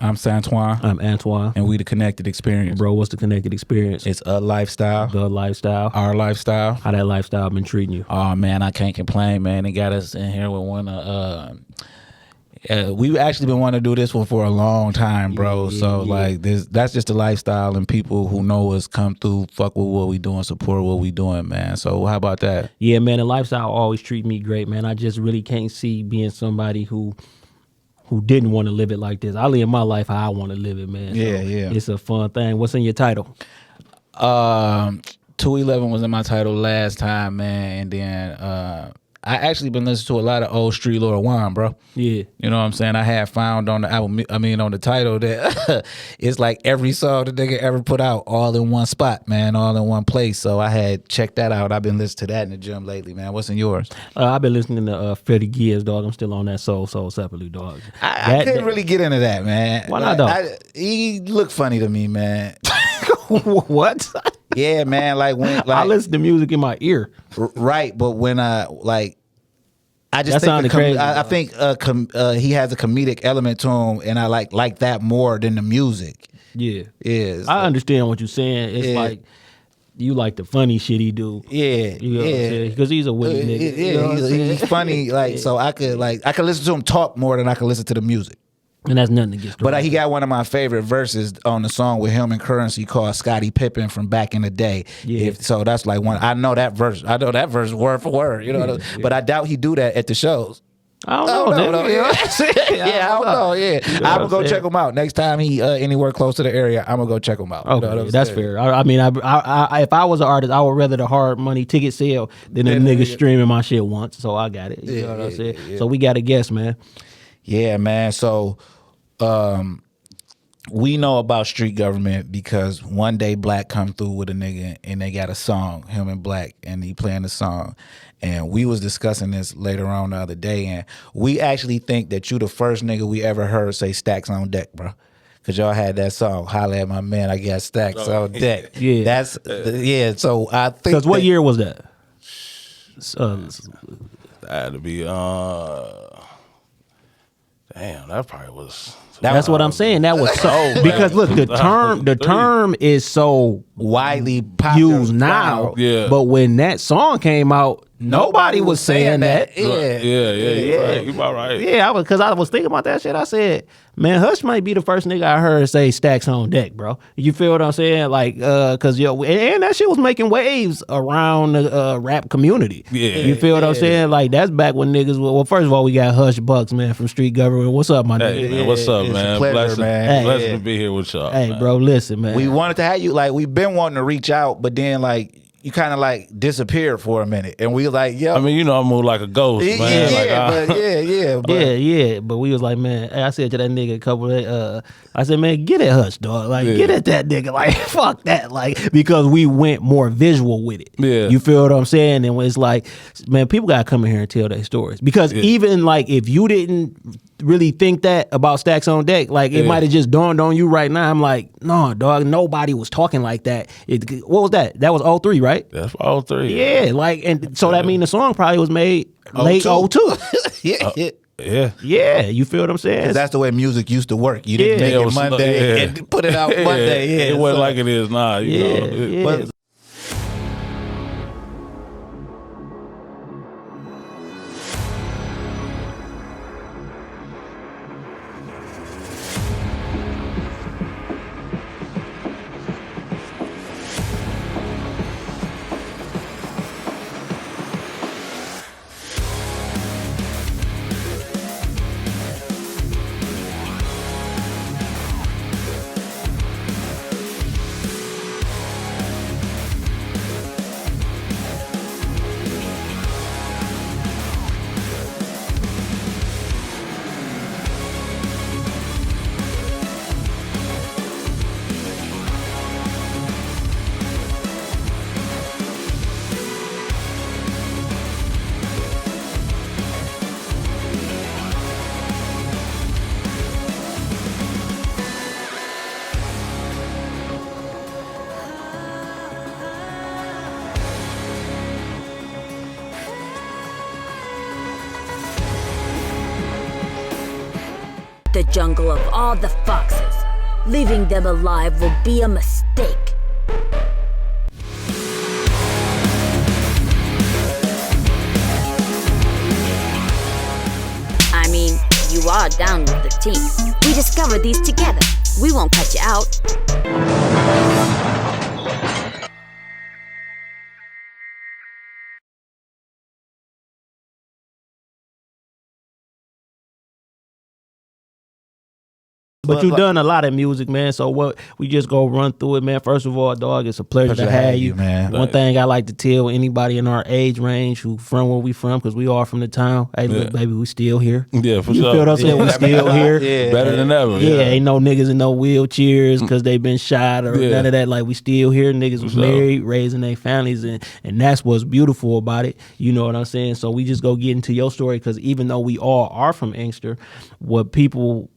I'm Santoine. I'm Antoine. And we the Connected Experience. Bro, what's the Connected Experience? It's a lifestyle. The lifestyle. Our lifestyle. How that lifestyle been treating you? Oh, man, I can't complain, man. They got us in here with one we've actually been wanting to do this one for a long time, bro. Like that's just the lifestyle, and people who know us come through, fuck with what we doing, support what we doing, man. So how about that? Yeah, man, the lifestyle always treat me great, man. I just really can't see being somebody who didn't want to live it like this. I live my life how I want to live it, man. Yeah, so yeah. It's a fun thing. What's in your title? 211 was in my title last time, man, and then I actually been listening to a lot of old Street Lord Juan, bro. Yeah. You know what I'm saying? I had found on the album, on the title that it's like every song the nigga ever put out all in one spot, man, all in one place. So I had checked that out. I've been listening to that in the gym lately, man. What's in yours? I've been listening to Freddie Gibbs, dog. I'm still on that Soul Separately, dog. I couldn't really get into that, man. Why not, though? He looked funny to me, man. What? Yeah, man. Like when I listen to music in my ear. Right, but when I just that think crazy. I think he has a comedic element to him, and I like that more than the music. Yeah, is. I understand what you're saying. It's like you like the funny shit he do. Yeah, you know what I'm saying? Because he's a witty nigga. Yeah, you know he's funny. Like so, I could listen to him talk more than I could listen to the music. And that's nothing against him. But he got one of my favorite verses on the song with him and Currency called Scottie Pippen from back in the day. Yeah. So that's like one. I know that verse. I know that verse word for word. You know. But I doubt he do that at the shows. I don't know. Yeah, I don't know. Yeah, I'm gonna go check him out next time he anywhere close to the area. I'm gonna go check him out. Okay, you know that's fair. I mean, if I was an artist, I would rather the hard money ticket sale than a nigga streaming my shit once. So I got it. You know what I'm saying? Yeah. So we got a guess, man. Yeah, man. So. We know about street government because one day Black come through with a nigga and they got a song, him and Black, and he playing the song. And we was discussing this later on the other day, and we actually think that you the first nigga we ever heard say stacks on deck, bro. Cause y'all had that song, "Holla at my man, I got stacks on deck." Yeah, that's So I think because what year was that? That had to be damn, that probably was. That's what I'm saying. That was so because look, the term is so widely used now. Yeah. But when that song came out, nobody was saying that. Yeah. You about right. Yeah, because I was thinking about that shit. I said, man, Hush might be the first nigga I heard say stacks on deck, bro. You feel what I'm saying? Like, cause and that shit was making waves around the rap community. Yeah. You feel what I'm saying? Like that's back when niggas. Well, first of all, we got Hush Buckz, man, from Street Government. What's up, my nigga? Hey, man, what's up, man? Pleasure, man. Blessed to be here with y'all. Hey, man. bro, listen, man. We wanted to have you. Like we've been wanting to reach out, but then like. You kind of like disappeared for a minute, and we was like, "Yo." I mean, you know, I move like a ghost, man. But we was like, man. I said to that nigga a couple of, I said, man, get at Hush, dog. Like, get at that nigga. Like, fuck that. Like, because we went more visual with it. Yeah. You feel what I'm saying? And it's like, man, people gotta come in here and tell their stories. Because even like, if you didn't really think that about stacks on deck, like it might have just dawned on you right now. I'm like, no, dog, nobody was talking like that. What was that? That was 03, right? That's 03. Yeah, like, and so that means the song probably was made late 02. Yeah, you feel what I'm saying? That's the way music used to work. You didn't make it Monday and put it out Monday. It wasn't like it is now. You know? the jungle of all the foxes. Leaving them alive will be a mistake. I mean, you are down with the team. We discovered these together. We won't cut you out. But you done a lot of music, man. So what? We just go run through it, man. First of all, dog, it's a pleasure to have you, man. One thing I like to tell anybody in our age range who from where we from, because we are from the town. Hey, look, baby, we still here. Yeah, for you sure. You feel what I'm saying? We still here. Better than ever. Yeah, ain't no niggas in no wheelchairs because they been shot or none of that. Like, we still here. Niggas was married, raising their families, and that's what's beautiful about it. You know what I'm saying? So we just go get into your story, because even though we all are from Inkster, what people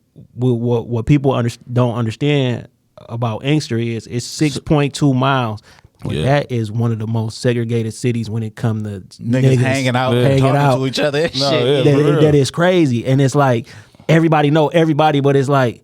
don't understand about Inkster is it's 6.2 miles. But that is one of the most segregated cities when it comes to niggas hanging out, talking to each other. That is crazy. And it's like everybody know everybody, but it's like,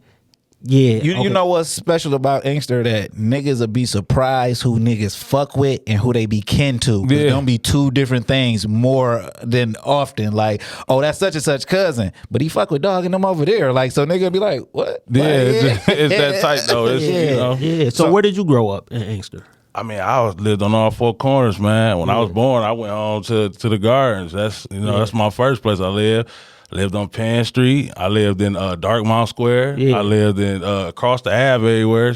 you know what's special about Inkster? That niggas will be surprised who niggas fuck with and who they be kin to. There's gonna be two different things more than often. Like, oh, that's such and such cousin, but he fuck with dog and them over there. Like, so nigga be like, what? It's that tight though. It's, you know. So where did you grow up in Inkster? I mean, lived on all four corners, man. When I was born, I went on to the Gardens. That's that's my first place I lived. Lived on Penn Street. I lived in Darkmount Square. I lived in across the Ave everywhere.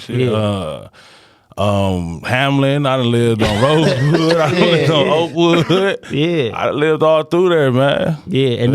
Hamlin. I done lived on Rosewood. I lived on Oakwood. I lived all through there, man. And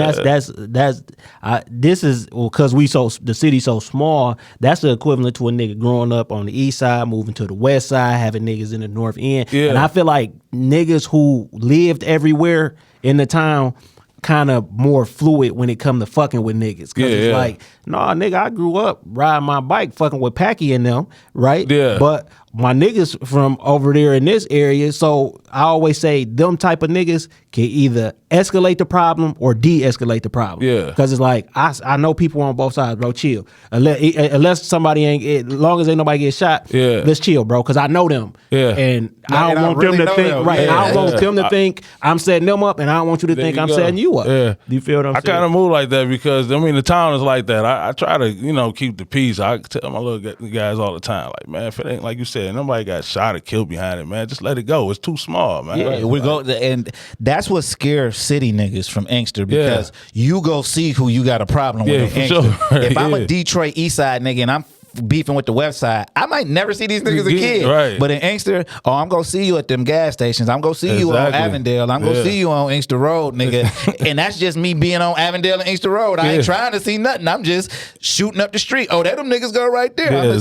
this is because the city's so small. That's the equivalent to a nigga growing up on the east side, moving to the west side, having niggas in the north end. And I feel like niggas who lived everywhere in the town kind of more fluid when it come to fucking with niggas. Cause it's like, nah, nigga, I grew up riding my bike fucking with Packy and them, right? But my niggas from over there in this area, so I always say them type of niggas can either escalate the problem or de-escalate the problem. Cause it's like, I know people on both sides, bro, chill. Unless somebody as long as ain't nobody get shot, let's chill, bro, cause I know them. And I don't want them to think, I don't want them to think I'm setting them up, and I don't want you to think I'm setting you up. Do you feel what I'm saying? I kind of move like that because, I mean, the town is like that. I try to, keep the peace. I tell my little guys all the time, like, man, if it ain't like you said, nobody got shot or killed behind it, man, just let it go. It's too small, man. We go, and that's what scares city niggas from Inkster, because you go see who you got a problem with in Inkster. Sure. If I'm a Detroit East Side nigga and I'm beefing with the west side, I might never see these niggas again. But in Inkster, I'm gonna see you at them gas stations. I'm gonna see you on Avondale. I'm gonna see you on Inkster Road, nigga. And that's just me being on Avondale and Inkster Road. I ain't trying to see nothing. I'm just shooting up the street. Oh, there them niggas go right there.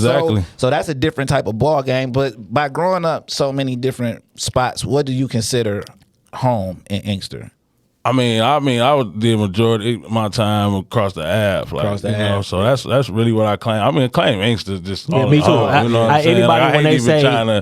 So that's a different type of ball game. But by growing up so many different spots, what do you consider home in Inkster? I mean, I would do majority of my time across the Ave, so that's really what I claim. I mean, claim Inkster just all me too. Anybody like, when they say, I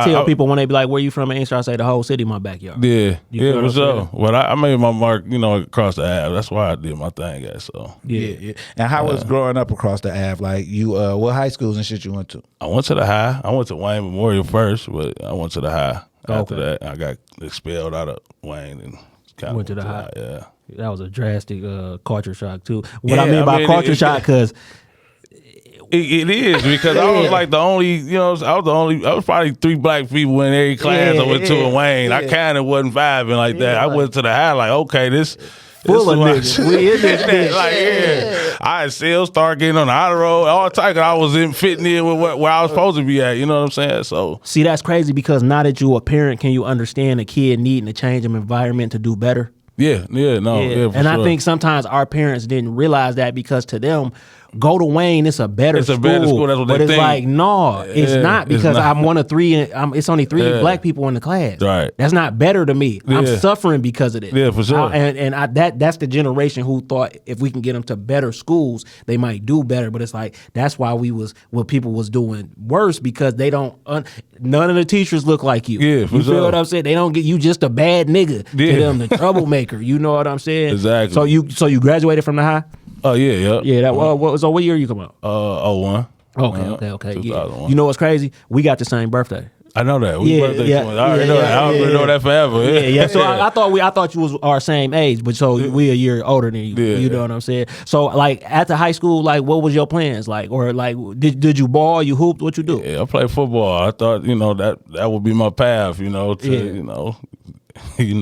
tell people when they be like, "Where you from?" in Inkster, I say the whole city, my backyard. For sure. But I made my mark, across the Ave. That's why I did my thing, guys. So And how was growing up across the Ave? Like, you, what high schools and shit you went to? I went to the high. I went to Wayne Memorial first, but I went to the high. After that, I got expelled out of Wayne and kind of went to the high. That was a drastic culture shock too. What I mean by culture shock, because it is, because I was like the only, I was probably 3 black people in every class I went to in Wayne. I kind of wasn't vibing like that. I went to the high like, okay, this full of niggas. We in this bitch. I still start getting on the outer road, all the time. I was fitting in with where I was supposed to be at. You know what I'm saying? So see, that's crazy, because now that you're a parent, can you understand a kid needing to change of environment to do better? And I think sometimes our parents didn't realize that, because to them, go to Wayne, it's a better school. That's what but they it's think. Like, no, it's not, because I'm one of 3. It's only 3 black people in the class. Right. That's not better to me. I'm suffering because of it. Yeah, for sure. That's the generation who thought if we can get them to better schools, they might do better. But it's like, that's why what people was doing worse, because they don't. None of the teachers look like you. Yeah, for you sure. feel what I'm saying? They don't get you, just a bad nigga to them, the troublemaker. You know what I'm saying? Exactly. So you graduated from the high? Oh yeah. Yeah, that what year you come out? 01. Okay. 2001. You know what's crazy? We got the same birthday. I know that. We birthday twins. I already know that. I already know that forever. Yeah. So I thought you was our same age, but so we a year older than you. Yeah. You know what I'm saying? So like after high school, like what was your plans? Like or like did you ball? You hooped? What you do? Yeah, I played football. I thought that would be my path. You know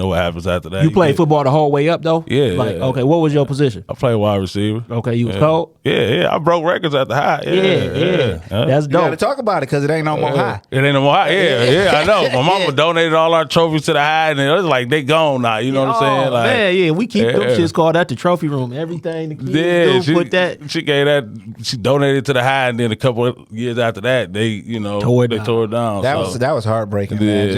what happens after that. You played football the whole way up though? Yeah. Like okay, what was your position? I played wide receiver. Okay, you was cold? Yeah. I broke records at the high. Yeah. That's You dope. got to talk about it because it ain't no more high. It ain't no more high. Yeah, I know. My mama donated all our trophies to the high, and it was like they gone now. You know what I'm saying? Like, man, yeah, we keep them shits called at the trophy room. Everything the kids do, put that. She gave that. She donated to the high, and then a couple of years after that, they tore it down. That was heartbreaking, man.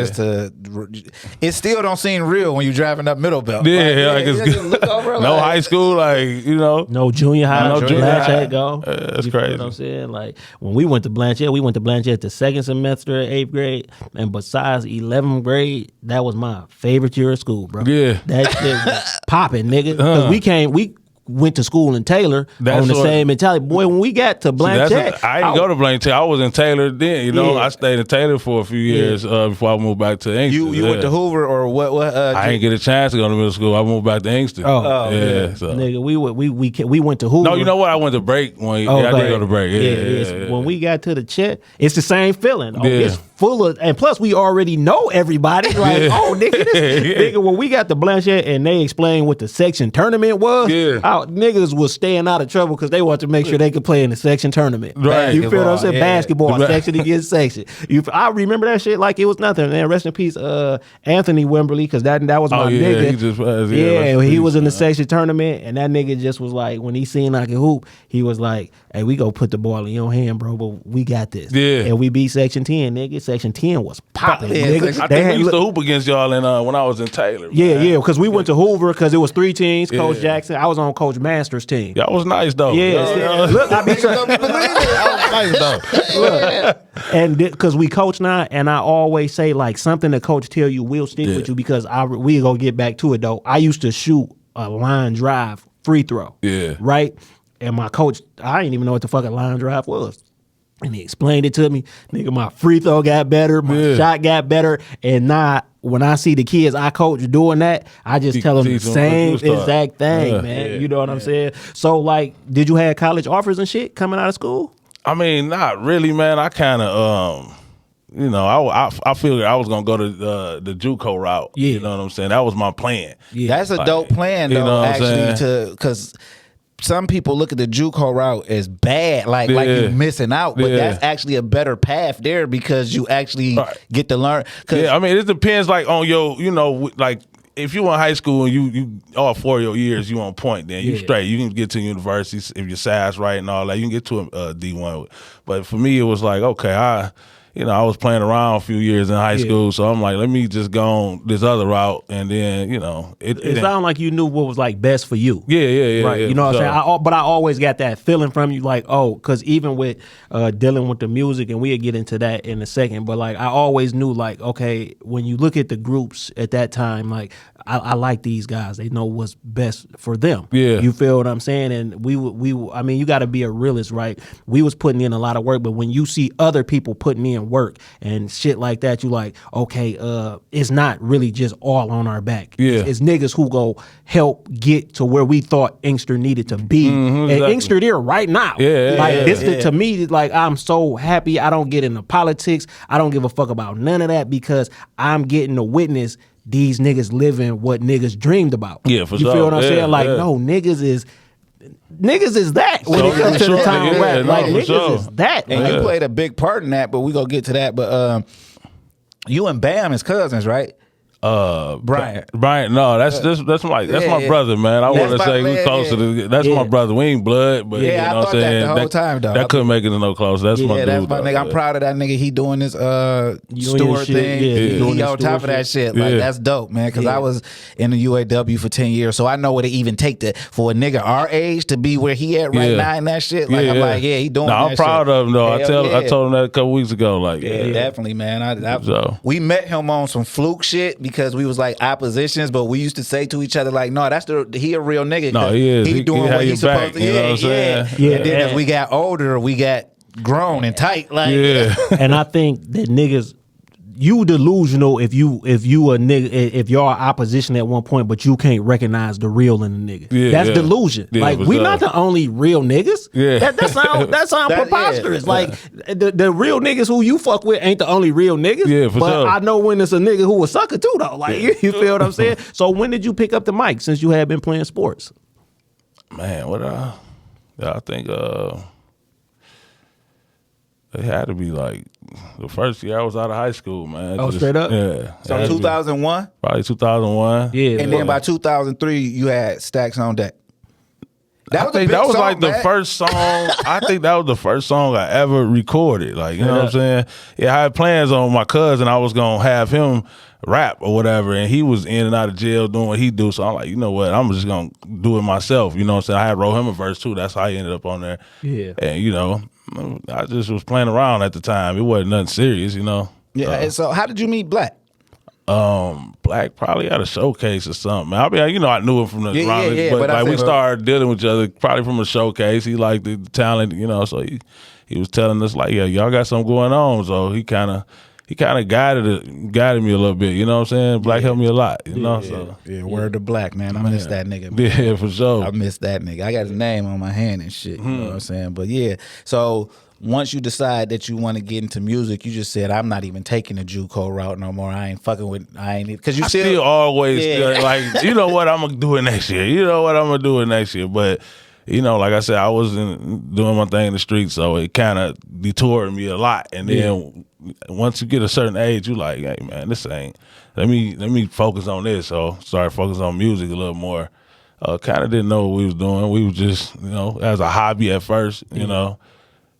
It still don't seem real when you driving up Middle Belt. Yeah, just look over, no high school, no junior high, no junior Blanchette high. go. That's you crazy. Know what I'm saying? Like when we went to Blanchette the second semester of 8th grade, and besides 11th grade, that was my favorite year of school, bro. Yeah, that shit was popping, nigga. Because we went to school in Taylor on the same mentality. Boy, when we got to Blanchette, I didn't go to Blanchette. I was in Taylor then. I stayed in Taylor for a few years before I moved back to Inkster. You went to Hoover or what? I didn't get a chance to go to middle school. I moved back to Inkster. So. Nigga, we went to Hoover. No, you know what? I went to break I did go to break. Yeah. When we got to the Chet, it's the same feeling. It's full of, and plus we already know everybody. Like, nigga, when we got to Blanchette and they explained what the section tournament was, niggas was staying out of trouble because they wanted to make sure they could play in the section tournament. Right. You feel what I'm saying? Yeah. Basketball, section against section. I remember that shit like it was nothing, man. Rest in peace, Anthony Wimberly, because that was my nigga. He was in the section tournament, and that nigga just was like, when he seen I could hoop, he was like, hey, we go put the ball in your hand, bro, but we got this. Yeah. And we beat section 10, nigga. Section 10 was popping, nigga. I think we used to hoop against y'all when I was in Taylor. Yeah, because we went to Hoover because it was 3 teams. Coach Jackson. I was on Coach Master's team. Y'all was nice though. Yeah. Look, I be nice though. Look, and because we coach now, and I always say like something the coach tell you will stick with you because we gonna get back to it though. I used to shoot a line drive free throw. Yeah. Right? And my coach, I didn't even know what the fuck a line drive was. And he explained it to me. Nigga, my free throw got better, my shot got better, and now when I see the kids I coach doing that, I just tell them the same exact thing, man. Yeah, you know what I'm saying? So, like, did you have college offers and shit coming out of school? I mean, not really, man. I kind of, I figured I was gonna go to the JUCO route. Yeah. You know what I'm saying? That was my plan. Yeah. That's a dope plan, though, actually, because some people look at the JUCO route as bad, like you're missing out, but that's actually a better path there because you actually get to learn. Yeah, I mean, it depends on your, like if you in high school and you all 4 of your years you on point, then you straight. You can get to universities if your size right and all that. You can get to a D1. But for me, it was like, okay, I was playing around a few years in high school, so I'm like, let me just go on this other route, and then it sounded like you knew what was like best for you. Yeah. Right. You know what I'm saying? But I always got that feeling from you, like, because even with dealing with the music, and we'll get into that in a second, but like I always knew, like, okay, when you look at the groups at that time, like I like these guys. They know what's best for them. Yeah. You feel what I'm saying? And I mean, you got to be a realist, right? We was putting in a lot of work, but when you see other people putting in work and shit like that, you like, okay, it's not really just all on our back. Yeah. It's niggas who go help get to where we thought Inkster needed to be. And Inkster there right now. To me, like, I'm so happy I don't get into politics. I don't give a fuck about none of that because I'm getting to witness these niggas living what niggas dreamed about. Yeah, for sure. You feel what I'm saying? Like, no, niggas is that when it comes to the time rap. Like, niggas is that. And you played a big part in that, but we gonna get to that. But you and Bam is cousins, right? Brian, no, that's my brother, man. I want to say we closer to that's my brother. We ain't blood, but I thought that the whole time, though. That couldn't make it no closer. That's my dude. That's my nigga. I'm proud of that nigga. He doing this Stewart thing. He on top of that shit. Like, that's dope, man. Because I was in the UAW for 10 years, so I know what it even take for a nigga our age to be where he at right now and that shit. Like, I'm like, he doing that shit. I'm proud of him, though. I told him that a couple weeks ago. Like, definitely, man. We met him on some fluke shit because we was like oppositions, but we used to say to each other like, no, he a real nigga. No, he is. He doing what he's supposed to. You know what I'm saying? Yeah. And then as we got older, we got grown and tight. Like, And I think that niggas, you delusional if you a nigga, if y'all are opposition at one point, but you can't recognize the real in the nigga. Yeah, That's delusion. Yeah, like we not the only real niggas. Yeah. That sound preposterous. Like the real niggas who you fuck with ain't the only real niggas. Yeah, for but sure. I know when it's a nigga who a sucker too though. Like you feel what I'm saying? So when did you pick up the mic since you had been playing sports? Man, I think it had to be like the first year I was out of high school, man. Oh, straight up? Yeah. so 2001? Probably 2001. Yeah. And then by 2003, you had Stacks on Deck. I think that was like the first song. I think that was the first song I ever recorded. Like, you know what I'm saying? Yeah, I had plans on my cousin. I was gonna have him rap or whatever, and he was in and out of jail doing what he do. So I'm like, you know what? I'm just gonna do it myself. You know what I'm saying? I had wrote him a verse too. That's how he ended up on there. Yeah. And you know, I just was playing around at the time. It wasn't nothing serious, you know. Yeah. And so how did you meet Black? Black probably at a showcase or something. I mean, you know, I knew him from the but like we started dealing with each other probably from a showcase. He liked the talent, you know, so he was telling us like, yeah, y'all got something going on. So he kind of guided me a little bit, you know what I'm saying? Black helped me a lot, you know. So Word to Black, man. I miss that nigga, man. yeah, for sure. I miss that nigga. I got his name on my hand and shit. You know what I'm saying? But yeah, so once you decide that you want to get into music, you just said, I'm not even taking the JUCO route no more. I ain't fucking with, because you still always like, you know what, I'm going to do it next year. You know what, I'm going to do it next year. But, you know, like I said, I was doing my thing in the street, so it kind of detoured me a lot. And then once you get a certain age, you like, hey, man, this ain't, let me focus on this. So started focusing on music a little more. Kind of didn't know what we was doing. We was just, you know, as a hobby at first, you know.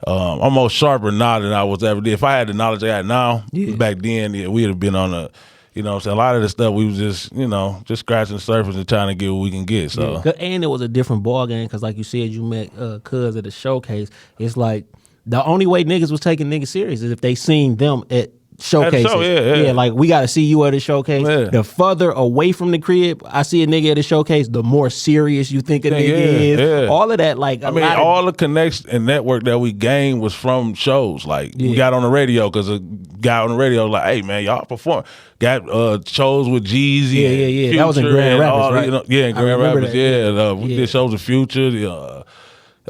I'm more sharper now than I was ever did. If I had the knowledge I got now, back then, we'd have been on a, you know what I'm saying, a lot of the stuff we was just, you know, just scratching the surface and trying to get what we can get. So And it was a different ball game because like you said, you met Cuz at the showcase. It's like the only way niggas was taking niggas serious is if they seen them at showcases. Yeah, like we got to see you at a showcase. Yeah. The further away from the crib I see a nigga at a showcase, the more serious you think a nigga is. Yeah. All of that, like I mean, all the connection and network that we gained was from shows. Like we got on the radio because a guy on the radio was like, hey man, y'all perform. Got shows with Jeezy. Yeah. That was in Grand Rapids, right? You know, in Grand Rapids. We did shows with Future.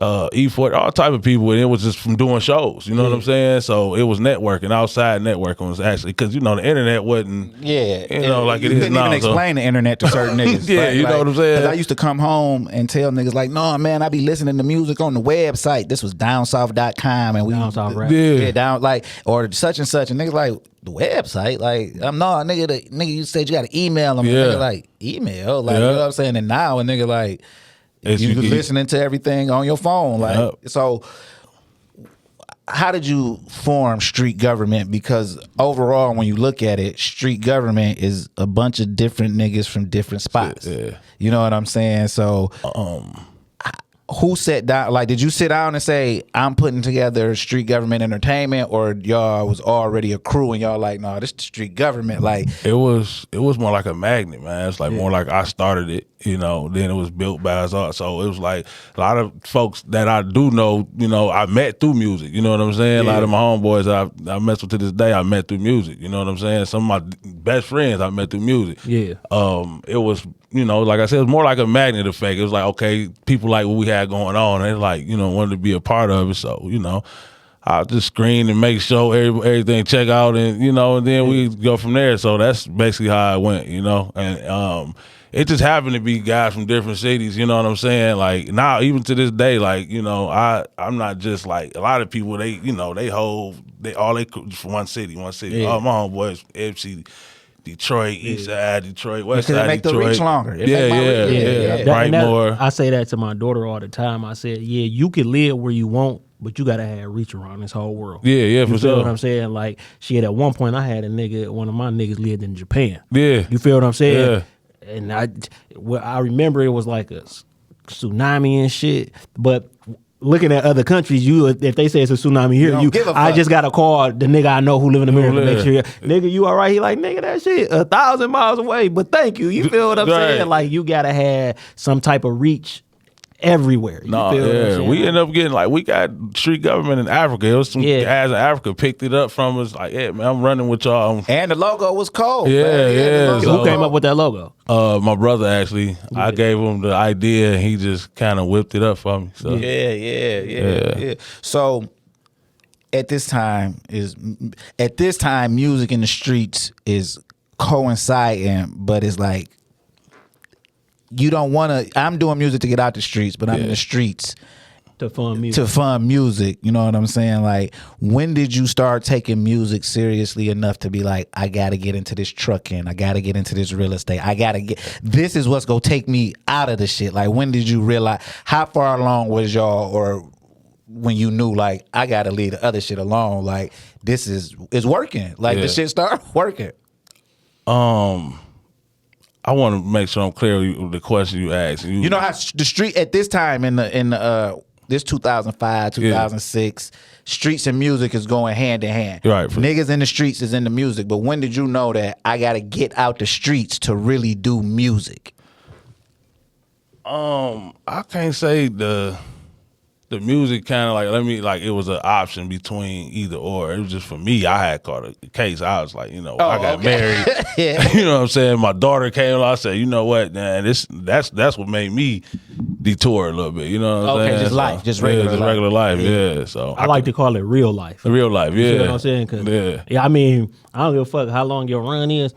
E4, all type of people, and it was just from doing shows. You know what I'm saying? So it was networking. Outside networking was actually because you know the internet wasn't. Yeah, you know, like it you is couldn't now. even explain the internet to certain niggas. Yeah, you know what I'm saying? Because I used to come home and tell niggas like, no man, I be listening to music on the website. This was downsouth.com and we Down South Rap. yeah, down like or such and such, and niggas like the website. Like I'm no nigga. You said you got to email them. Yeah. Nigga like email, like you know what I'm saying. And now a nigga like. You listening to everything on your phone, like so. How did you form Street Government? Because overall, when you look at it, Street Government is a bunch of different niggas from different spots. Yeah. You know what I'm saying? So, who sat down? Like, did you sit down and say, "I'm putting together Street Government Entertainment," or y'all was already a crew and y'all like, "No, this the Street Government." Like, it was more like a magnet, man. It's like more like I started it, you know. Then it was built by us all. So it was like a lot of folks that I do know, you know, I met through music. You know what I'm saying? A lot of my homeboys that I mess with to this day, I met through music. You know what I'm saying? Some of my best friends I met through music. Yeah. It was, you know, like I said, it was more like a magnet effect. It was like, okay, people like what we had going on. They like, you know, wanted to be a part of it. So, you know, I'll just screen and make sure everything check out and, you know, and then we go from there. So that's basically how it went, you know. And it just happened to be guys from different cities, you know what I'm saying? Like now, even to this day, like, you know, I'm not just like a lot of people, they, you know, they all from one city. Yeah. All my homeboys, FC, Detroit, East Side, Detroit, West Side, make Detroit. the reach longer. Yeah. Brightmore. I say that to my daughter all the time. I said, yeah, you can live where you want, but you gotta have reach around this whole world. Yeah, you for feel sure. what I'm saying? Like, shit, at one point I had one of my niggas lived in Japan. Yeah. You feel what I'm saying? Yeah. And I remember it was like a tsunami and shit. But looking at other countries, if they say it's a tsunami here, don't give a I fuck. just gotta call the nigga I know who live in America to make sure, live. nigga, you all right? He like, nigga, that shit 1,000 miles away, but thank you. You feel what I'm Right. saying? Like, you gotta have some type of reach everywhere. You No, feel what I'm yeah, saying? we end up getting like we got street government in Africa. It was some Yeah. guys in Africa picked it up from us. Like, yeah, man, I'm running with y'all. And the logo was cold. Yeah, man. yeah, the logo so- Who was came up cold. with that logo? My brother actually, I gave him the idea, and he just kind of whipped it up for me. So Yeah. So at this time, music in the streets is coinciding, but it's like you don't want to. I'm doing music to get out the streets, but I'm in the streets To fund music. to fund music. You know what I'm saying? Like, when did you start taking music seriously enough to be like, I gotta get into this trucking, I gotta get into this real estate, this is what's gonna take me out of the shit. Like, when did you realize? How far along was y'all, or when you knew like I gotta leave the other shit alone? Like, this is working. Like, the shit started working. I want to make sure I'm clear with the question you asked. You know how the street at this time in this 2005, 2006, streets and music is going hand in hand. Right. Niggas in the streets is in the music. But when did you know that I got to get out the streets to really do music? I can't say the music kind of like it was an option between either or. It was just for me. I had caught a case. I was like, I got married. Yeah. You know what I'm saying? My daughter came along. I said, you know what, man, that's what made me detour a little bit. You know what I'm saying? Just life, just regular life. regular life. Yeah. So I like to call it real life. real life. Yeah. You feel what I'm saying? 'Cause, Yeah. I mean, I don't give a fuck how long your run is.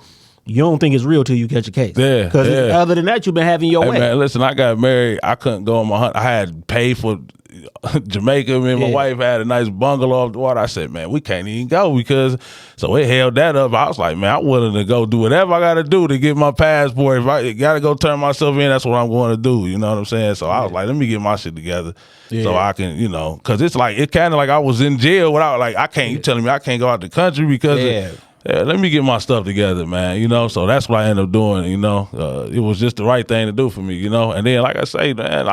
You don't think it's real till you catch a case. Yeah, Because yeah. other than that, you've been having your Hey way. man, listen, I got married. I couldn't go on my hunt. I had paid for Jamaica. Me and my Yeah. wife had a nice bungalow off the water. I said, man, we can't even go because so it held that up. I was like, man, I'm willing to go do whatever I got to do to get my passport. If I got to go turn myself in, that's what I'm going to do. You know what I'm saying? So I was like, let me get my shit together so I can, because it's like it kind of like I was in jail without like I can't. You telling me I can't go out the country because. Yeah, let me get my stuff together, man. So that's what I ended up doing. It was just the right thing to do for me. And then, like I say, man,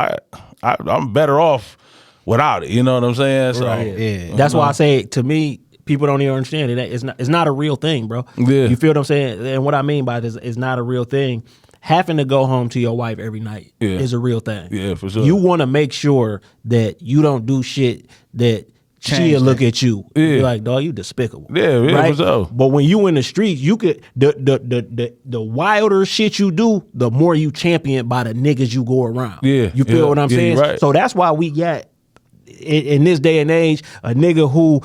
I'm better off without it. You know what I'm saying? So, Yeah. That's why I say, to me, people don't even understand it. It's not a real thing, bro. Yeah. You feel what I'm saying? And what I mean by this is not a real thing. Having to go home to your wife every night is a real thing. Yeah, for sure. You want to make sure that you don't do shit that she'll look at you. Yeah. Be like, dog, you despicable. Yeah, right? for sure. But when you in the streets, you could the wilder shit you do, the more you championed by the niggas you go around. Yeah, You feel yeah, what I'm yeah, saying? you're right. So that's why we got in this day and age a nigga who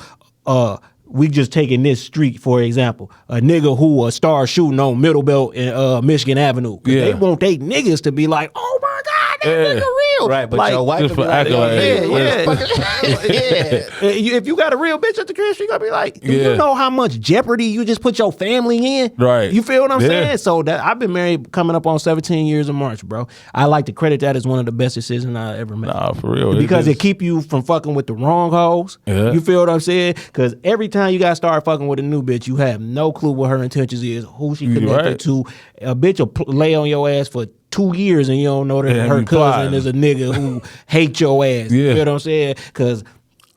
we just taking this street for example, a nigga who started shooting on Middle Belt and Michigan Avenue. 'Cause Yeah. they want they niggas to be like, oh my God, that Yeah. nigga real. Right, but like, your wife just would be for like, accolades. yeah. if you got a real bitch at the crib, she gonna be like, do Yeah. you know how much jeopardy you just put your family in? Right. You feel what I'm Yeah. saying? So that I've been married coming up on 17 years in March, bro. I like to credit that as one of the best decisions I ever made. Nah, for real. Because is. it keep you from fucking with the wrong hoes. Yeah. You feel what I'm saying? Because every time you gotta start fucking with a new bitch, you have no clue what her intentions is, who she connected right. to. A bitch will lay on your ass for 2 years and you don't know that Yeah, her be cousin plotting. is a nigga who hate your ass. You Yeah. feel what I'm saying? Because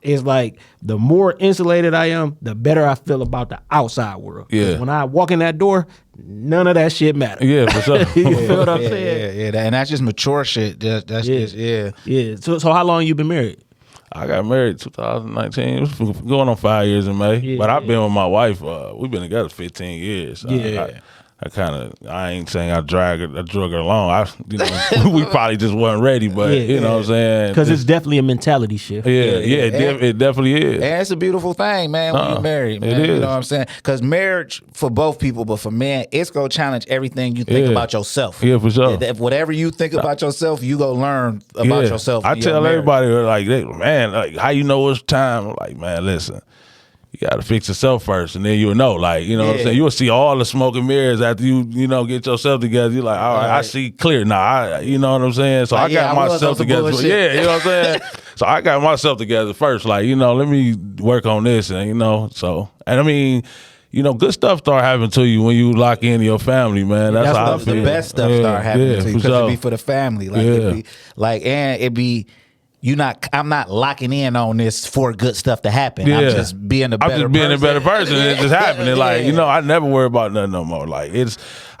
it's like the more insulated I am, the better I feel about the outside world. 'Cause Yeah. when I walk in that door, none of that shit matters. Yeah, for sure. You feel what I'm saying? Yeah. And that's just mature shit. That's just, yeah. Yeah. So how long you been married? I got married 2019. It was going on 5 years in May. Yeah, but I've been with my wife. We've been together 15 years. So Yeah. I ain't saying I drug her along. We probably just wasn't ready, but you know what I'm saying? Because it's definitely a mentality shift. It definitely is. And it's a beautiful thing, man, when you're married, man. it You is. know what I'm saying? Because marriage, for both people, but for men, it's going to challenge everything you think Yeah. about yourself. Yeah, for sure. If whatever you think about yourself, you go learn about yourself. I in your tell marriage. everybody, like, man, like, how you know it's time? I'm like, man, listen, you got to fix yourself first, and then you'll know. Like, you know what I'm saying? You'll see all the smoke and mirrors after you get yourself together. You're like, all right, I see clear now. You know what I'm saying? So I got I was myself on some together. bullshit. Yeah, you know what I'm saying? So I got myself together first. Like, let me work on this, and and I mean, good stuff start happening to you when you lock in your family, man. That's how I the feel. best stuff start happening to you for because sure. it be for the family. Like, Yeah. it be like, and it be I'm not locking in on this for good stuff to happen. I'm just being a better person. It's just happening. Like, I never worry about nothing no more. Like,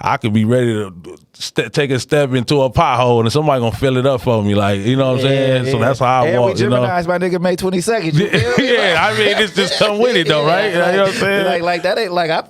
I could be ready to take a step into a pothole and somebody gonna fill it up for me. Like, you know what I'm saying? So that's how I walk. We Gemini's, my nigga, May 22nd. You feel me? I mean, it's just come with it though, right? You know what I'm saying? Like that ain't like I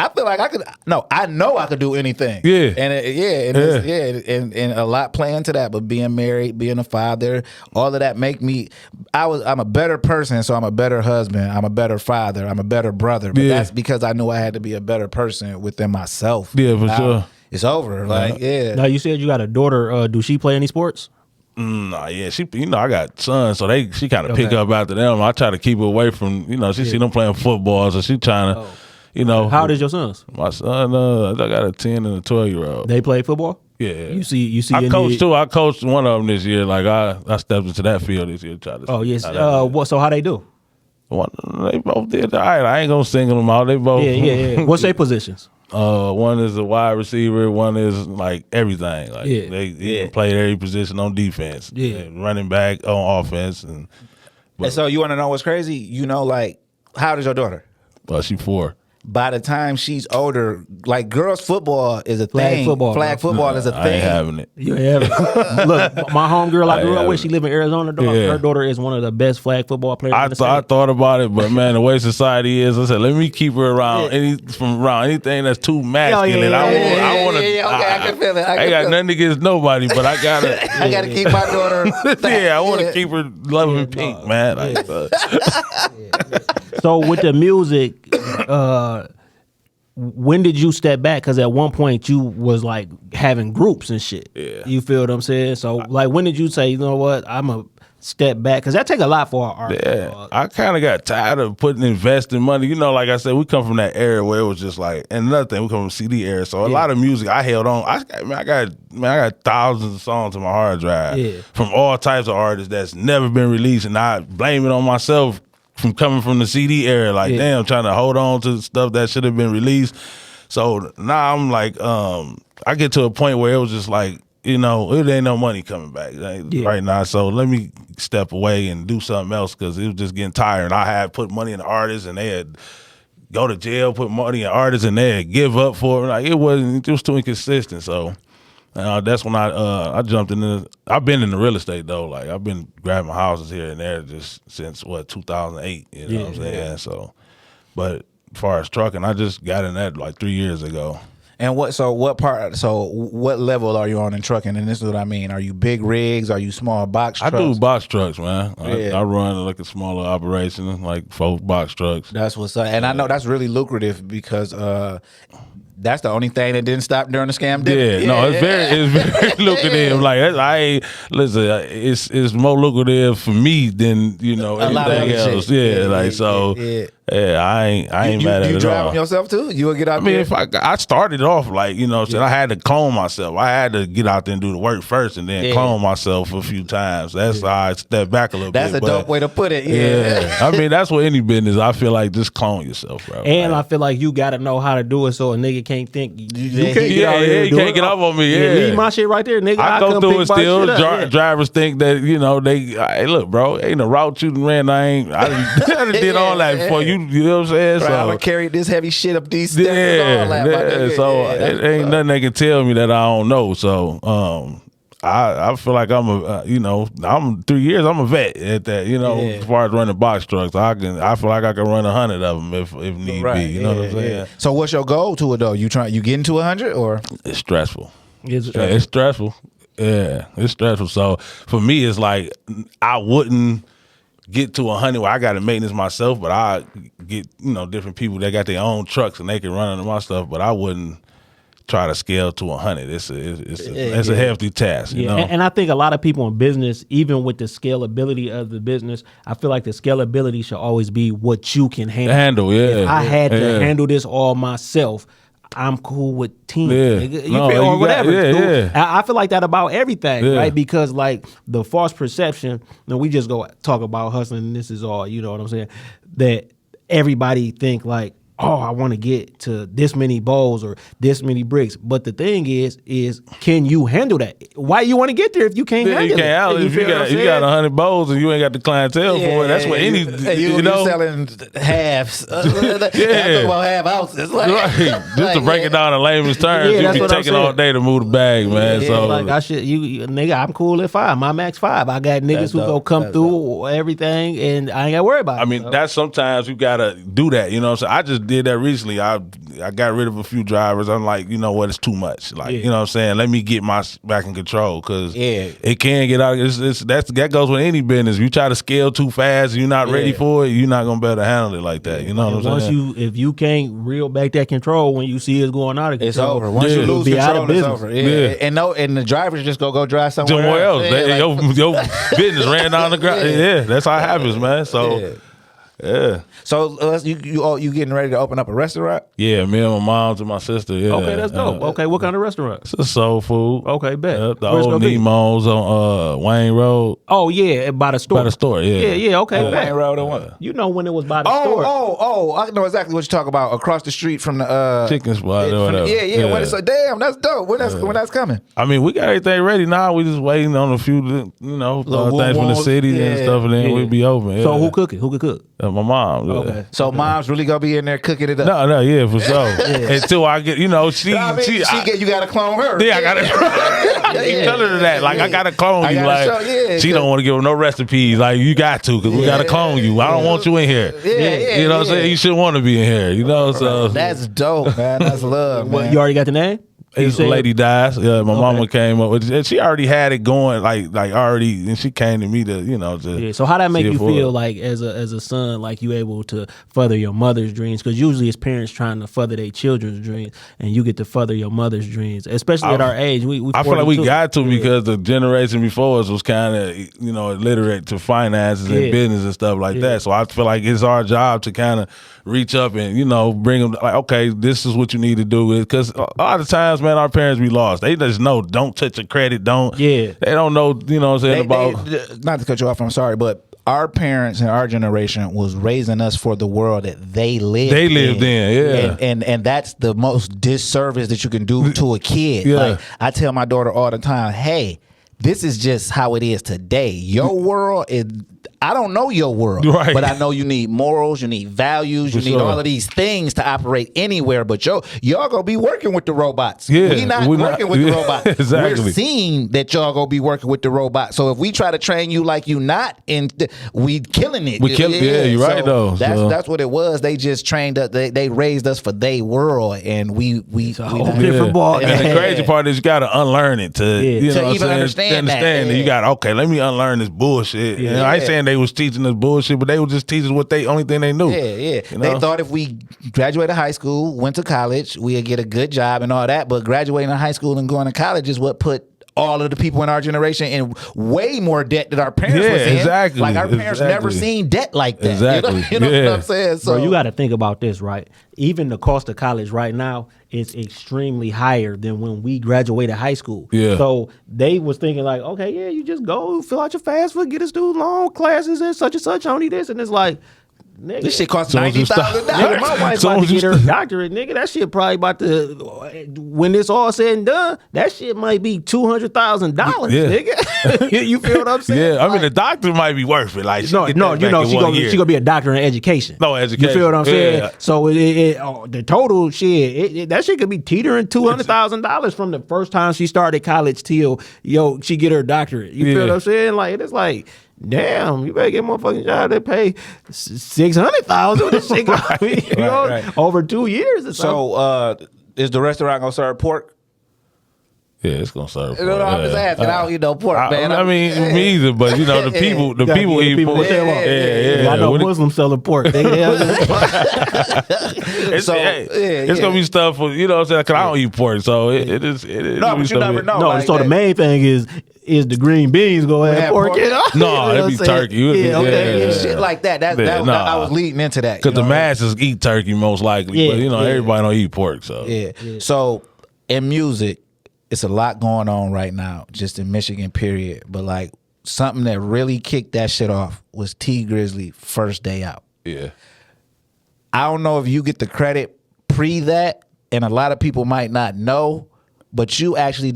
feel like I could. No, I know I could do anything. Yeah, and a lot playing to that. But being married, being a father, all of that make me. I'm a better person, so I'm a better husband. I'm a better father. I'm a better brother. But that's because I knew I had to be a better person within myself. Yeah, for sure. It's over. Like, Now you said you got a daughter. Do she play any sports? Nah, yeah, she. I got sons, so she kind of pick up after them. I try to keep her away from. She see them playing football, so she trying to. How old is your sons? My son, I got a 10 and a 12-year-old. They play football. Yeah, you see. I coached too. I coached one of them this year. Like I stepped into that field this year. Oh yes. So how they do? They both did all right. I ain't gonna single them out. They both. Yeah. What's their positions? One is a wide receiver. One is like everything. Like they play every position on defense. Yeah, running back on offense. And so you want to know what's crazy? Like how old is your daughter? She's 4. By the time she's older, like girls football is a thing. Flag football is a thing. I ain't having it. You ain't having it. Look, my homegirl I grew up with, she live in Arizona. Her daughter is one of the best flag football players. I thought about it, but man, the way society is, I said, let me keep her around anything that's too masculine. I want to. Okay, I can feel it. I ain't got nothing against nobody, but I gotta. I gotta keep my daughter. I want to keep her loving pink, man. So with the music, when did you step back? Because at one point you was like having groups and shit. Yeah. You feel what I'm saying? So like when did you say, you know what, I'm a step back? Because that take a lot for our art. Yeah, I kind of got tired of investing money. Like I said, we come from that era where it was just like, and another thing, we come from CD era. So a lot of music I held on. I got thousands of songs on my hard drive from all types of artists that's never been released, and I blame it on myself. From coming from the CD era, damn, trying to hold on to stuff that should have been released. So now I'm like, I get to a point where it was just like, it ain't no money coming back right now. So let me step away and do something else because it was just getting tired. I had put money in the artists and they had go to jail, put money in artists and they had give up for it. Like it was too inconsistent. So that's when I jumped in. I've been in the real estate though. Like I've been grabbing houses here and there just since 2008. You know what I'm saying? Yeah. So, but as far as trucking, I just got in that like 3 years ago. And what level are you on in trucking? And this is what I mean. Are you big rigs? Are you small box trucks? I do box trucks, man. I run like a smaller operation, like 4 box trucks. That's what's up. And I know that's really lucrative because that's the only thing that didn't stop during the scam. It's very lucrative. Like it's more lucrative for me than everything else. I ain't mad at it. You drive at all. Yourself too? You would get out there? If I started off like I had to clone myself. I had to get out there and do the work first, and then clone myself a few times. That's how I step back a little bit. That's a dope way to put it. Yeah, that's what any business. I feel like just clone yourself, bro. And I feel like you got to know how to do it so a nigga can't think you can't you can't get up on me. Leave my shit right there, nigga. I go through it still. Drivers think that hey, look, bro, ain't a route you ran. I done did all that before you. You know what I'm saying? Right, I'm gonna carry this heavy shit up these steps and all that. So it ain't nothing they can tell me that I don't know. So I feel like I'm I'm 3 years. I'm a vet at that. As far as running box trucks, I feel like I can run 100 of them if need be. You know what I'm saying? So what's your goal to it though? You getting to 100 or? It's stressful. It's stressful. Yeah, it's stressful. So for me, it's like I wouldn't get to 100 where I got to maintenance myself, but I get different people that got their own trucks and they can run under my stuff, but I wouldn't try to scale to 100. It's a hefty task, you know. And I think a lot of people in business, even with the scalability of the business, I feel like the scalability should always be what you can handle. If I had to handle this all myself, I'm cool with team. Or whatever. I feel like that about everything, right? Because like the false perception, we just go talk about hustling and this is all, you know what I'm saying? That everybody think like oh, I want to get to this many bowls or this many bricks. But the thing is can you handle that? Why you want to get there if you can't handle it? You can't handle it. If you got 100 bowls and you ain't got the clientele for it, that's what any you know. You selling halves. I'm talking about half ounces. Like, right. Just to break it down in layman's terms, you be taking all day to move the bag, man. So like I should, nigga, I'm cool at 5. My max 5. I got niggas who go come through everything, and I ain't got to worry about it. I mean, that's sometimes you gotta do that. You know what I'm saying? I just did that recently. I got rid of a few drivers. I'm like, you know what? It's too much. Like, you know what I'm saying? Let me get my back in control because it can get out. That goes with any business. You try to scale too fast, and you're not ready for it. You're not gonna be able to handle it like that. You know what I'm saying? If you can't reel back that control when you see it's going out of control, it's over. Once you lose control, it's over. And the drivers just go drive somewhere else. Your business ran down the ground. Yeah, that's how it happens, man. So. Yeah. So you getting ready to open up a restaurant? Yeah, me and my mom and my sister. Yeah. Okay, that's dope. Okay, what kind of restaurant? It's a soul food. Okay, bet. The old Nemo's on Wayne Road. Oh yeah, by the store. By the store. Yeah. Yeah. Okay, Wayne Road and what? You know when it was by the store. I know exactly what you're talking about. Across the street from the chicken spot or whatever. Yeah. When it's damn, that's dope. When that's coming? I mean, we got everything ready now. We just waiting on a few, things from the city and stuff, and then we'll be open. So who cooking? Who can cook? My mom. Okay. So mom's really gonna be in there cooking it up? No, yeah, for sure. Until I get, you gotta clone her. Yeah, I gotta. I keep telling her that. Like, I gotta clone you. Like, she don't want to give her no recipes. Like, you got to, because we gotta clone you. I don't want you in here. You know what I'm saying? You shouldn't want to be in here. You know, so that's dope, man. That's love, man. You already got the name? His lady dies. Yeah, my mama came up with it. She already had it going, like already, and she came to me to, So how that make you feel, like as a son, like you able to further your mother's dreams? Because usually it's parents trying to further their children's dreams, and you get to further your mother's dreams, especially at our age. I feel like we got to because the generation before us was kind of illiterate to finances and business and stuff like that. So I feel like it's our job to kind of reach up and bring them like, okay, this is what you need to do. Because a lot of times, man, our parents be lost. They just know, don't touch your credit. They don't know, what I'm saying, about. Not to cut you off, I'm sorry, but our parents and our generation was raising us for the world that they lived in. And that's the most disservice that you can do to a kid. Like, I tell my daughter all the time, hey, this is just how it is today. Your world is, I don't know your world, but I know you need morals, you need values, you need all of these things to operate anywhere. But y'all gonna be working with the robots. We're not working with the robots. Exactly. We're seeing that y'all gonna be working with the robots. So if we try to train you like you not, we killing it. You're right though. That's what it was. They just trained us. They raised us for their world, and we different ball. And the crazy part is you gotta unlearn it to even understand that. You got let me unlearn this bullshit. I ain't saying they was teaching us bullshit, but they were just teaching what only thing they knew. They thought if we graduated high school, went to college, we'd get a good job and all that. But graduating high school and going to college is what put all of the people in our generation in way more debt than our parents was in. Exactly. Like, our parents never seen debt like that. Exactly. You know what I'm saying? So bro, you got to think about this, right? Even the cost of college right now is extremely higher than when we graduated high school. Yeah. So they was thinking like, okay, yeah, you just go fill out your FAFSA, get a student loan, classes and such, only this. And it's like, nigga, this shit costs $90,000. My wife about to get her doctorate, nigga. That shit probably about to, when it's all said and done, that shit might be $200,000, nigga. You feel what I'm saying? Yeah, I mean, the doctor might be worth it. Like, she gonna be a doctor in education. No, education. You feel what I'm saying? Yeah. So the total shit, that shit could be teetering $200,000 from the first time she started college till she get her doctorate. You feel what I'm saying? Like, it's like, damn, you better get a motherfucking job that pay $600,000 over 2 years or something. So is the restaurant gonna serve pork? Yeah, it's gonna serve. I'm just asking. I don't eat no pork, man. I mean, me either. But the people eat pork. I know Muslims selling pork. It's gonna be stuff for what I'm saying. Cause I don't eat pork, so it is. No, but you never know. No, so the main thing is the green beans gonna have pork in it? No, it'd be turkey. Shit like that. I was leading into that because the masses eat turkey most likely, but everybody don't eat pork. So So in music, it's a lot going on right now, just in Michigan, period. But like something that really kicked that shit off was Tee Grizzley first day out. Yeah. I don't know if you get the credit pre that, and a lot of people might not know, but you actually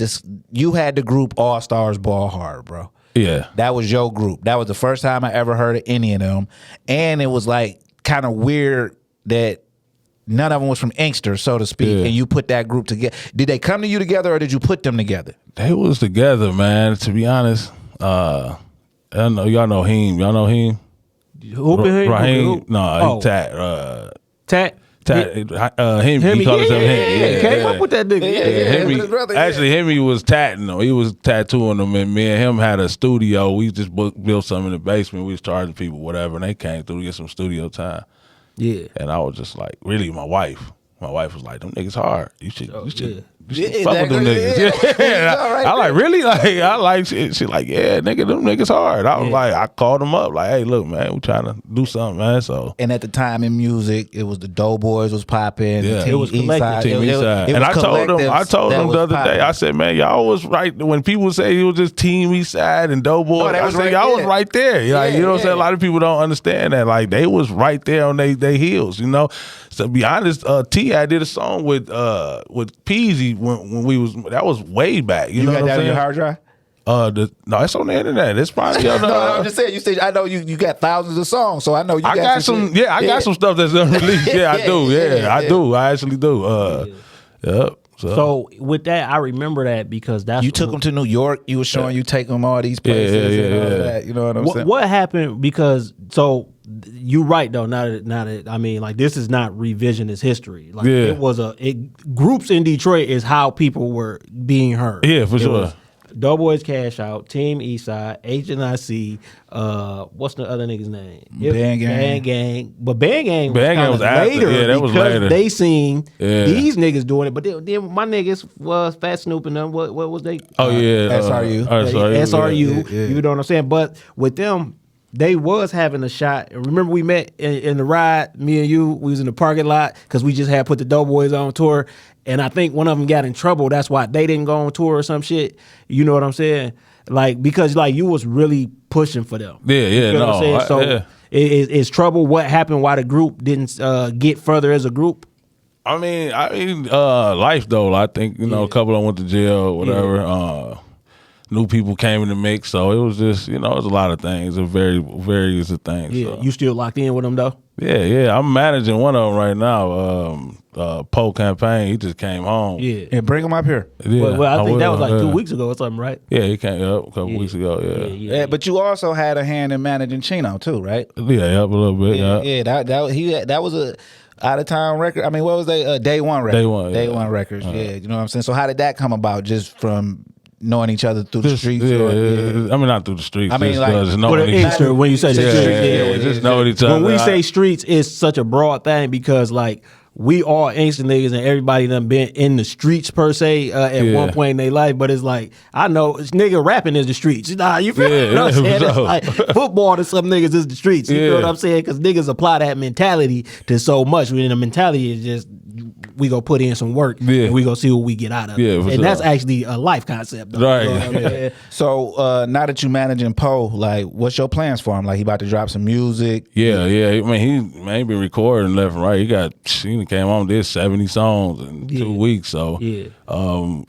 you had the group All Stars Ball Hard, bro. Yeah. That was your group. That was the first time I ever heard of any of them. And it was like kind of weird that none of them was from Inkster, so to speak, and you put that group together. Did they come to you together or did you put them together? They was together, man, to be honest. I know y'all know him. Y'all know him? Raheem? No, he Tat. Tat? Hemi, he called himself Hemi. Came up with that nigga. Hemi, actually, Hemi was tatting them. He was tattooing them, and me and him had a studio. We just built something in the basement. We was charging people whatever, and they came through to get some studio time. Yeah. And I was just like, really, my wife was like, them niggas hard. You should fuck with them niggas. Yeah. I like, really? Like, I like, she like, yeah, nigga, them niggas hard. I was like, I called them up, like, hey, look, man, we trying to do something, man. So. And at the time in music, it was the Doughboys was popping. Yeah. It was collective. Team Eastside. And I told them the other day, I said, man, y'all was right. When people say it was just Team Eastside and Doughboys, I said, y'all was right there. Like, you know what I'm saying? A lot of people don't understand that. Like, they was right there on their heels, you know? So to be honest, T.I. did a song with Peasy when we was, that was way back. You know what I'm saying? On your hard drive? No, it's on the internet. It's probably on the, no, I'm just saying. You said I know you got thousands of songs, so I know you. I got some. Yeah, I got some stuff that's unreleased. Yeah, I do. Yeah, I do. I actually do. Yep. So with that, I remember that because that's you took them to New York. You were showing you take them all these places. And all that, you know what I'm saying? What happened? Because you're right though. Not that I mean, like this is not revisionist history. Like it was groups in Detroit is how people were being heard. Yeah, for sure. Doughboys Cash Out, Team Eastside, HNIC, what's the other nigga's name? Band Gang. But Band Gang was later. Yeah, that was later. They seen these niggas doing it. But then my niggas was Fat Snoop and them. What was they? SRU. SRU. You know what I'm saying? But with them, they was having a shot. And remember we met in the ride, me and you, we was in the parking lot because we just had put the Doughboys on tour. And I think one of them got in trouble. That's why they didn't go on tour or some shit. You know what I'm saying? Like, because like you was really pushing for them. Yeah, you know what I'm saying? So is trouble what happened why the group didn't get further as a group? I mean, life though. I think, you know, a couple of them went to jail or whatever. New people came in the mix, so it was just, you know, it was a lot of things, various of things. Yeah, so. You still locked in with them though? Yeah. I'm managing one of them right now. Poe Campaign, he just came home. Yeah, and bring him up here. Yeah, well, I think that was like 2 weeks ago or something, right? Yeah, he came up a couple weeks ago. Yeah, but you also had a hand in managing Chino too, right? Yeah, up a little bit. That was a out of town record. I mean, what was they? Day One record. Day One records. Yeah, you know what I'm saying. So how did that come about? Just from knowing each other through the streets? I mean, not through the streets. I mean, like, when you say the streets, just know each other. When we say streets, it's such a broad thing because, like, we all ancient niggas and everybody done been in the streets per se at one point in their life, but it's like, I know nigga rapping is the streets. Nah, you feel what I'm saying? It's like football to some niggas is the streets. You feel what I'm saying? Because niggas apply that mentality to so much. When the mentality is just, we go put in some work and we go see what we get out of it. And that's actually a life concept. Though, right. You know what I mean? So now that you managing Poe, like, what's your plans for him? Like, he about to drop some music? Yeah. I mean, he been recording left and right. He came on, did 70 songs in 2 weeks. So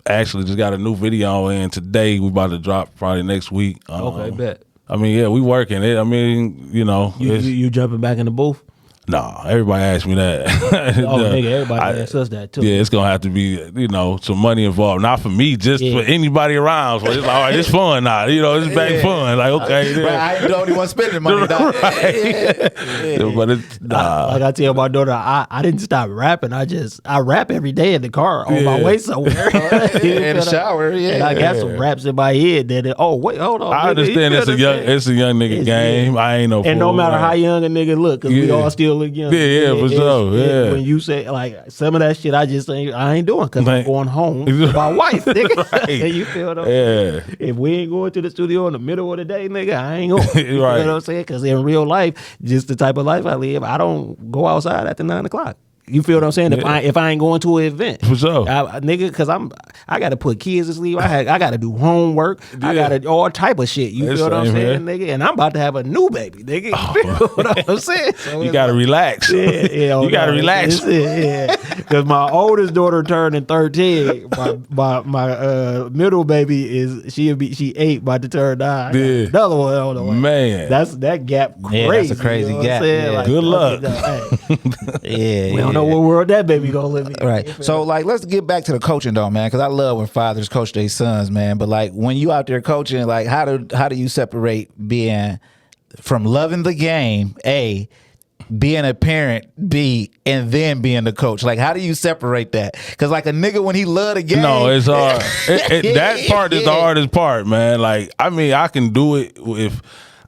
actually just got a new video in today. We about to drop probably next week. Okay, bet. I mean, we working it. I mean, you know. You jumping back in the booth? Nah, everybody asked me that. Nigga, everybody asks us that too. Yeah, it's gonna have to be, you know, some money involved. Not for me, just for anybody around. So it's like, all right, it's fun now. You know, it's back fun. Like, okay. I ain't the only one spending money. But it's, like I tell my daughter, I didn't stop rapping. I rap every day in the car on my way somewhere. In the shower, And I got some raps in my head that, wait, hold on. I understand it's a young nigga game. I ain't no fool. And no matter how young a nigga look, because we all still look young. Yeah, for sure. Yeah. When you say, like, some of that shit, I ain't doing because I'm going home to my wife, nigga. Right. You feel what I'm saying? If we ain't going to the studio in the middle of the day, nigga, I ain't going. You right. know what I'm saying? Because in real life, just the type of life I live, I don't go outside after 9 o'clock. You feel what I'm saying? If I ain't going to an event, For sure. nigga, because I got to put kids to sleep. I got to do homework. I got to all type of shit. You feel what I'm saying, nigga? And I'm about to have a new baby, nigga. You feel what I'm saying? So you gotta relax. Yeah, you gotta relax. Yeah, because my oldest daughter turning 13. My middle baby she 8, about to turn 9. Yeah. Another one on the way. Man, That's that gap crazy. Yeah, that's a crazy gap. Yeah. Like, good luck. We don't know what world that baby gonna live in. Right. So like, let's get back to the coaching though, man, because I love when fathers coach their sons, man. But like, when you out there coaching, like, how do you separate being from loving the game, A, being a parent, B, and then being the coach? Like, how do you separate that? Because like a nigga, when he love the game, no, it's hard. That part is the hardest part, man. Like, I mean, I can do it if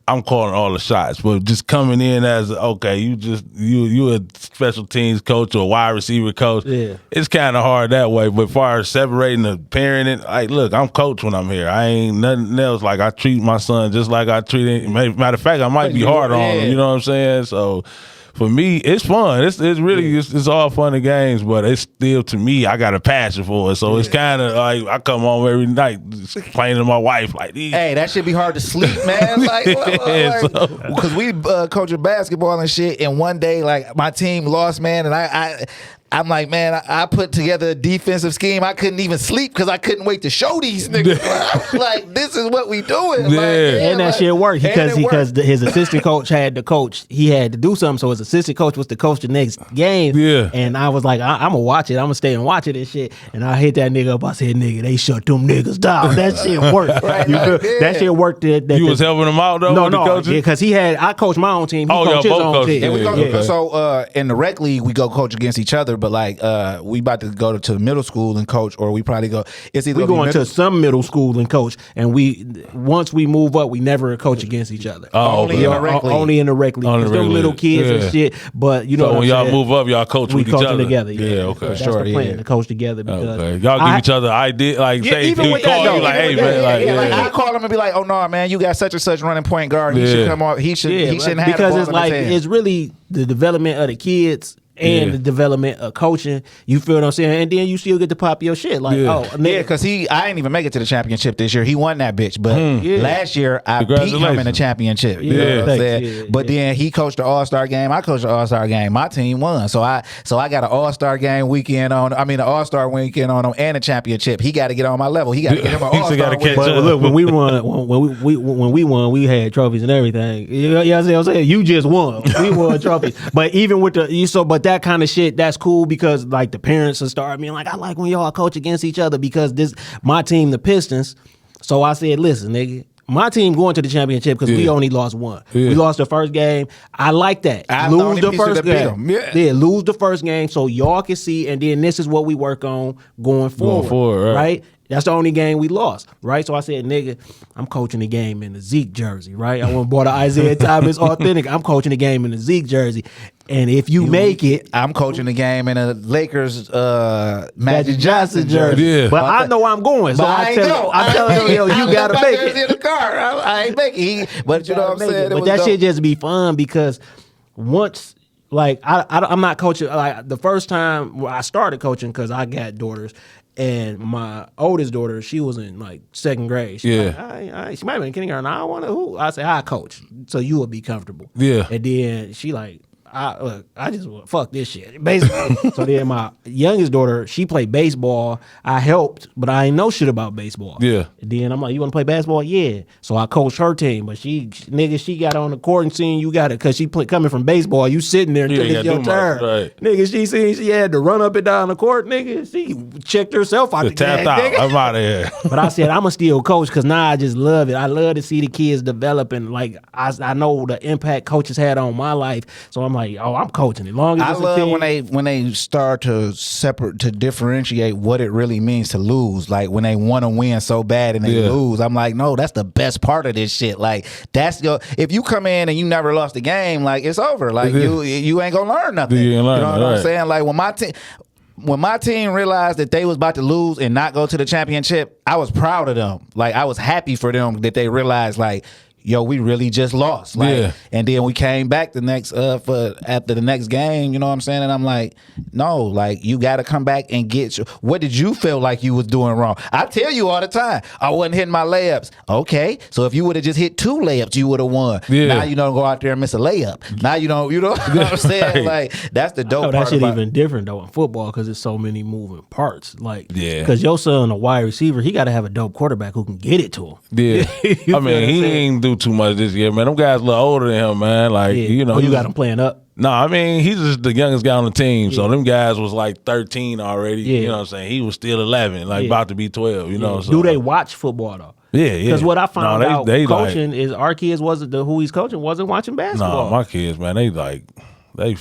I'm calling all the shots, but just coming in as okay, you a special teams coach or a wide receiver coach. Yeah, it's kind of hard that way. But as far as separating the parenting, like, look, I'm coach when I'm here. I ain't nothing else. Like, I treat my son just like I treat him. Matter of fact, I might be hard on him. You know what I'm saying? So for me, it's fun. It's really it's all fun and games, but it's still, to me, I got a passion for it. So it's kind of like I come home every night explaining to my wife like, hey, that should be hard to sleep, man. Like, because we coaching basketball and shit, and one day like my team lost, man, and I'm like, man, I put together a defensive scheme. I couldn't even sleep because I couldn't wait to show these niggas. Like, this is what we doing. Yeah. And that shit worked because his assistant coach had to coach. He had to do something, so his assistant coach was to coach the next game. Yeah. And I was like, I'm gonna watch it. I'm gonna stay and watch it and shit. And I hit that nigga up. I said, nigga, they shut them niggas down. That shit worked. That shit worked. You was helping him out though. No, because I coached my own team. He coached his own team. So in the rec league, we go coach against each other. But like, we about to go to middle school and coach, or we probably go. It's either we going to some middle school and coach, and once we move up, we never coach against each other. Only in the rec league. Only in the rec league. There's no little kids and shit. But you know, so when y'all move up, y'all coach with each other together. Yeah, okay, that's the plan to coach together. Because y'all give each other ideas. Like, say if he call you, like, hey man, like I call him and be like, oh no, man, you got such and such running point guard. He should come off. He shouldn't have because the ball it's like in his hand. it's really the development of the kids and the development of coaching. You feel what I'm saying? And then you still get to pop your shit. Like, because I didn't even make it to the championship this year. He won that bitch. But last year, I beat him in the championship. You know what I'm saying? But then he coached the All-Star game. I coached the All-Star game. My team won. So I got an All-Star game weekend on, an All-Star weekend on him and a championship. He got to get on my level. He got to get him an All-Star win. But look, when we won, we had trophies and everything. You know what I'm saying? You just won. We won trophies. But even with but that kind of shit, that's cool because like the parents will start being like, I like when y'all coach against each other because my team, the Pistons. So I said, listen, nigga, my team going to the championship because we only lost one. We lost the first game. I like that. Lose the first game. Lose the first game so y'all can see, and then this is what we work on going forward, right? That's the only game we lost, right? So I said, nigga, I'm coaching the game in the Zeke jersey, right? I went and bought an Isaiah Thomas authentic. I'm coaching the game in the Zeke jersey. And if you make it, I'm coaching the game in a Lakers Magic Johnson jersey. Yeah. But I know I'm going. So I tell him, yo, you gotta make it. In the car. I ain't making it. But you know what I'm saying? But that shit just be fun because once, like, I'm not coaching. Like the first time I started coaching because I got daughters. And my oldest daughter, she was in like second grade. She like, she might be in kindergarten. I want to who? I say, I coach, so you will be comfortable. Yeah. And then she like, I just fuck this shit, basically. So then my youngest daughter, she played baseball. I helped, but I ain't know shit about baseball. Yeah. And then I'm like, you want to play basketball? Yeah. So I coached her team, but she got on the court and seen you got it because coming from baseball. You sitting there until it's your turn. Right. Nigga, she had to run up and down the court. Nigga, she checked herself out the game. Out. I'm out of here. But I said, I'm going to still coach because now I just love it. I love to see the kids developing. Like, I know the impact coaches had on my life. So I'm like, oh, I'm coaching it. Long as I love when they start to differentiate what it really means to lose. Like when they want to win so bad and they lose, I'm like, no, that's the best part of this shit. Like if you come in and you never lost a game, like it's over. Like you ain't gonna learn nothing. You know what I'm saying? Like when my team realized that they was about to lose and not go to the championship, I was proud of them. Like I was happy for them that they realized like, yo, we really just lost. Like, and then we came back the next after the next game, you know what I'm saying? And I'm like, no, like you got to come back and get what did you feel like you was doing wrong? I tell you all the time, I wasn't hitting my layups. Okay, so if you would have just hit 2 layups, you would have won. Now you don't go out there and miss a layup. Now you know what I'm saying? Like that's the dope part. That shit even different though in football because there's so many moving parts. Like, because your son, a wide receiver, he got to have a dope quarterback who can get it to him. Yeah, I mean, he ain't do too much this year, man. Them guys a little older than him, man. Like, you know, you got him playing up. No, I mean, he's just the youngest guy on the team. So them guys was like 13 already. You know what I'm saying? He was still 11, like about to be 12, you know. So. Do they watch football though? Yeah. Because what I found out they coaching like, is our kids who he's coaching wasn't watching basketball. No, my kids, man, they like they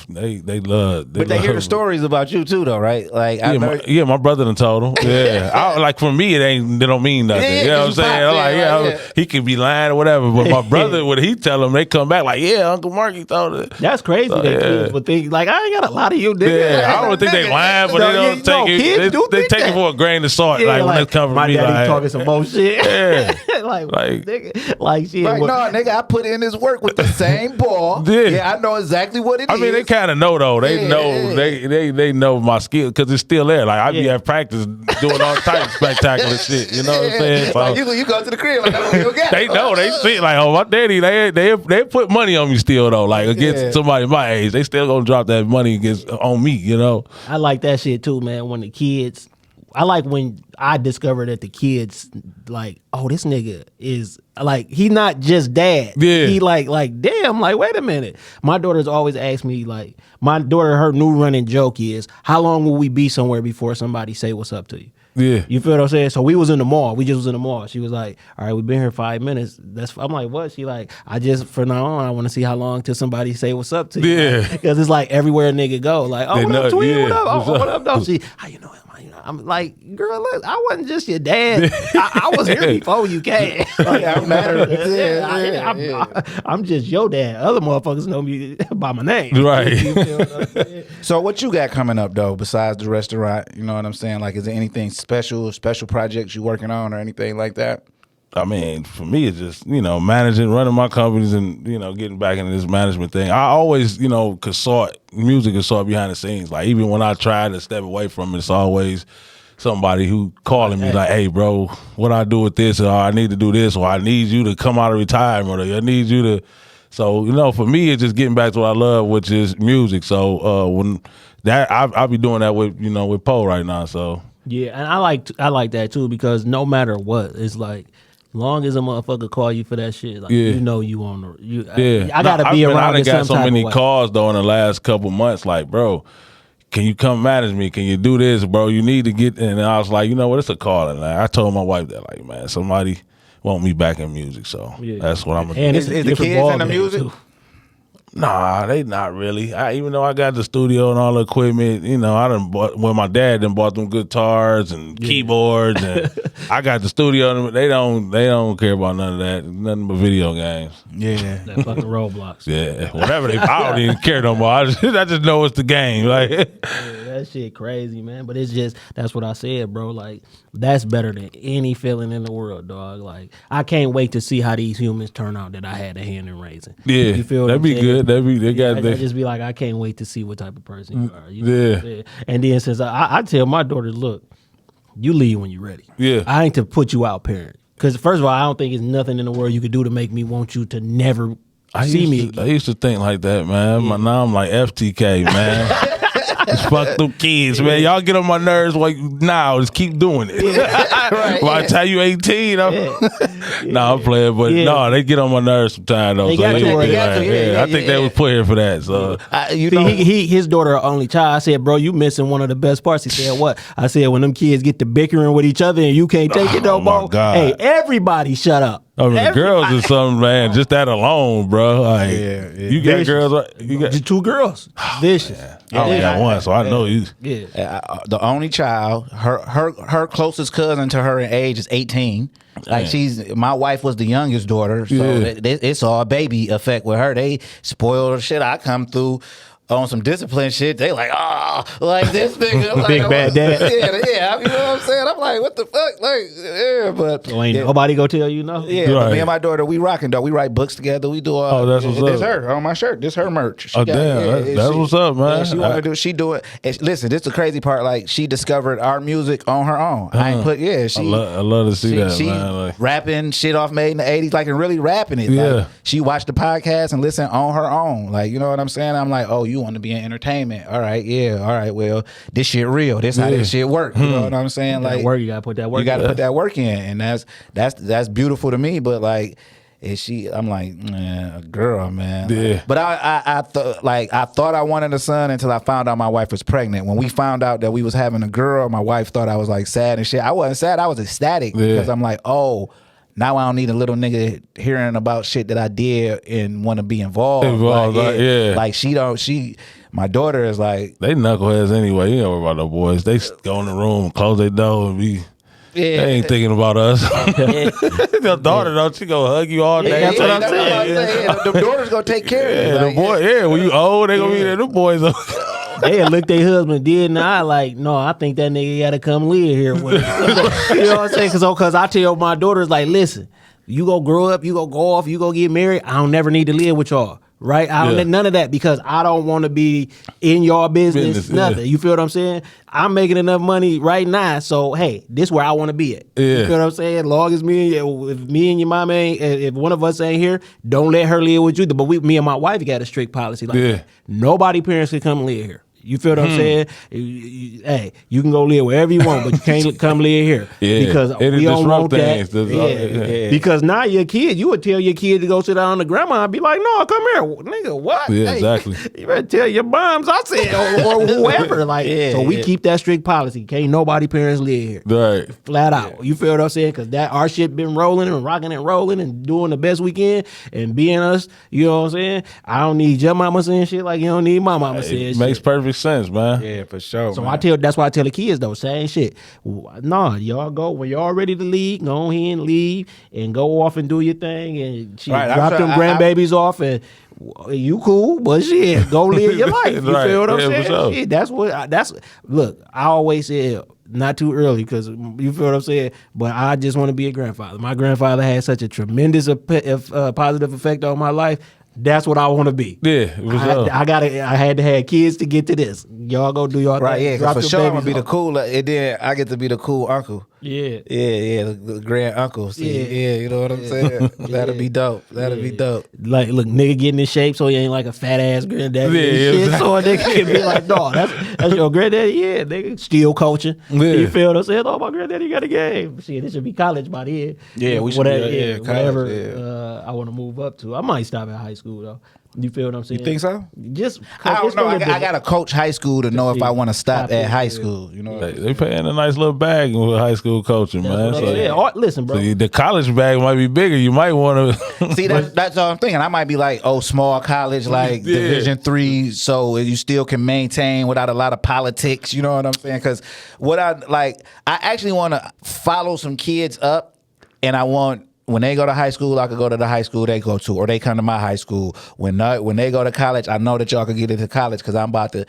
love. But they hear the stories about you too, though, right? Like, my brother done told them. Yeah, like for me, they don't mean nothing. you know what I'm saying? He could be lying or whatever, but my brother, when he tell them, they come back like, Uncle Marky told it. That's crazy. So, kids would think like, I ain't got a lot of you, nigga. Yeah, I don't think they lying, but they don't take it. They take it for a grain of salt. Like when they come from my me, daddy like talking some bullshit. Yeah, like shit. Like, no, nigga, I put in this work with the same ball. Yeah, I know exactly what it is. I mean, they kind of know though. They know they know my skill because it's still there. Like I be at practice doing all types of spectacular shit. You know what I'm saying? So, like you go to the crib, like, they know, they see like, oh, my daddy, they put money on me still though. Like against somebody my age, they still gonna drop that money on me. You know? I like that shit too, man. When the kids. I like when I discovered that the kids like, oh, this nigga is like, he not just dad. Yeah. He like, damn, like, wait a minute. My daughter's always asked me, like, her new running joke is, how long will we be somewhere before somebody say what's up to you? Yeah. You feel what I'm saying? So we was in the mall. We just was in the mall. She was like, all right, we've been here 5 minutes. I'm like, what? She like, from now on, I want to see how long till somebody say what's up to you. Yeah. Because it's like everywhere a nigga go. Like, oh, what up, Tweet? Yeah. What up? Oh, what up, though? She, how you know him? I'm like, girl, look, I wasn't just your dad. I was here before you came. Like, I'm just your dad. Other motherfuckers know me by my name. Right. You feel what I'm saying? So what you got coming up though, besides the restaurant? You know what I'm saying? Like, is there anything special projects you working on or anything like that? I mean, for me, it's just, managing, running my companies and, getting back into this management thing. I always, music consult behind the scenes. Like, even when I try to step away from it, it's always somebody who calling me like, hey, bro, what I do with this? Or I need to do this, or I need you to come out of retirement, or I need you to. So, for me, it's just getting back to what I love, which is music. So, when that, I'll be doing that with, with Poe right now. So, yeah, and I like that too, because no matter what, it's like, long as a motherfucker call you for that shit, like you on the. I gotta be around. I got so many calls though in the last couple months. Like, bro, can you come manage me? Can you do this, bro? You need to get. And I was like, you know what? It's a call. And I told my wife that, like, man, somebody want me back in music, so that's what I'm gonna do. And is the kids in the music? Too. Nah, they not really. Even though I got the studio and all the equipment, I done bought. Well, my dad done bought them guitars and keyboards, and I got the studio. They don't care about none of that. Nothing but video games. Yeah, that fucking Roblox. Yeah, whatever. I don't even care no more. I just know it's the game. Like that shit crazy, man. But it's just that's what I said, bro. Like that's better than any feeling in the world, dog. Like I can't wait to see how these humans turn out that I had a hand in raising. Yeah, you feel that'd be good. I just be like, I can't wait to see what type of person you are. You know what I'm saying? And then since I tell my daughter, look, you leave when you're ready. Yeah, I ain't to put you out, parent. Because first of all, I don't think there's nothing in the world you could do to make me want you to never see me again. I used to think like that, man. Yeah. Now I'm like FTK, man. Just fuck them kids, man. Y'all get on my nerves. Just keep doing it. Right, by the time you 18, I'm playing, but no, they get on my nerves sometimes though. They got you. I think they was put here for that. So his daughter an only child. I said, bro, you missing one of the best parts. He said, what? I said, when them kids get to bickering with each other and you can't take it no more. Hey, everybody shut up. I mean, the girls is something, man. Just that alone, bro. Like, you got girls. You got just 2 girls. Vicious. I only got one, so I know you. Yeah. The only child. Her closest cousin to her in age is 18. Like my wife was the youngest daughter, so it's all baby effect with her. They spoil her shit. I come through. on some discipline shit, they like, like this nigga. I'm Big like, bad dad. Yeah, you know what I'm saying? I'm like, what the fuck? Like, yeah, but. So ain't nobody go tell you no? Yeah, but me and my daughter, we rocking, though. We write books together. We do that's what's up. This her on my shirt. This her merch. She That's what's up, man. Yeah, she want to do. She do it. And listen, this is the crazy part. Like she discovered our music on her own. I ain't put. Yeah, she. I love to see that, she man. Like, rapping shit off made in the '80s, like and really rapping it. Yeah. Like, she watched the podcast and listened on her own. Like you know what I'm saying? I'm like, oh, you want to be in entertainment? All right, yeah, all right. Well, this shit real. This how this shit work. You know what I'm saying? Like work, you gotta put that work. You gotta put that work in, and that's beautiful to me. But like. And I'm like, man, a girl, man. Yeah. But I thought I wanted a son until I found out my wife was pregnant. When we found out that we was having a girl, my wife thought I was like sad and shit. I wasn't sad. I was ecstatic because I'm like, oh, now I don't need a little nigga hearing about shit that I did and want to be involved. My daughter is like, they knuckleheads anyway. You don't worry about no boys. They go in the room, close their door, and be. Yeah. They ain't thinking about us. Your daughter, though, she gonna hug you all day. That's what I'm saying. The daughter's gonna take care of you. The boy, when you old, they gonna be there. The boys. They look their husband dead in the eye like, no, I think that nigga gotta come live here with us. You know what I'm saying? Cause I tell my daughters like, listen, you go grow up, you go off, you go get married. I don't never need to live with y'all. Right? I don't none of that because I don't want to be in your business, nothing. Yeah. You feel what I'm saying? I'm making enough money right now, so hey, this is where I want to be at. Yeah. You feel what I'm saying? Long as if me and your mama if one of us ain't here, don't let her live with you. But me and my wife got a strict policy like that. Nobody parents can come live here. You feel what I'm saying? Hey, you can go live wherever you want, but you can't come live here because we don't want that. Because now your kid, you would tell your kid to go sit down on the grandma and be like, "No, come here, nigga." What? Yeah, exactly. You better tell your moms I said or whoever. Like, so we keep that strict policy. Can't nobody parents live here, right? Flat out. You feel what I'm saying? Because that our shit been rolling and rocking and rolling and doing the best we can and being us. You know what I'm saying? I don't need your mama saying shit like you don't need my mama saying shit. Makes perfect sense, man. Yeah, for sure. So that's why I tell the kids though, same shit. Nah, y'all go when y'all ready to leave, go ahead and leave and go off and do your thing and drop them grandbabies off and you cool, but shit, go live your life. You feel what I'm saying? Sure. Shit, look, I always said not too early because you feel what I'm saying, but I just want to be a grandfather. My grandfather had such a tremendous positive effect on my life. That's what I want to be. Yeah, I had to have kids to get to this. Y'all go do y'all right. thing. Yeah, because for sure I'm gonna be the cool. And then I get to be the cool uncle. Yeah, the grand uncle. See, you know what I'm saying? That'll be dope. That'll be dope. Like, look, nigga getting in shape so he ain't like a fat ass granddaddy. Exactly. So a nigga can be like, dog, that's your granddaddy. Yeah, nigga, still coaching. Yeah. You feel what I'm saying? Oh, my granddaddy got a game. Shit, this should be college by the end. Yeah, we should whatever I want to move up to. I might stop at high school though. You feel what I'm saying? You think so? Just I don't know. I got to coach high school to know if I want to stop at high school. You know, they paying a nice little bag with high school coaching, man. So, listen, bro. So the college bag might be bigger. You might want to see. That's all I'm thinking. I might be like, small college, like Division III, so you still can maintain without a lot of politics. You know what I'm saying? Because I actually want to follow some kids up, and I want. When they go to high school, I could go to the high school they go to, or they come to my high school. When they go to college, I know that y'all can get into college because I'm about to,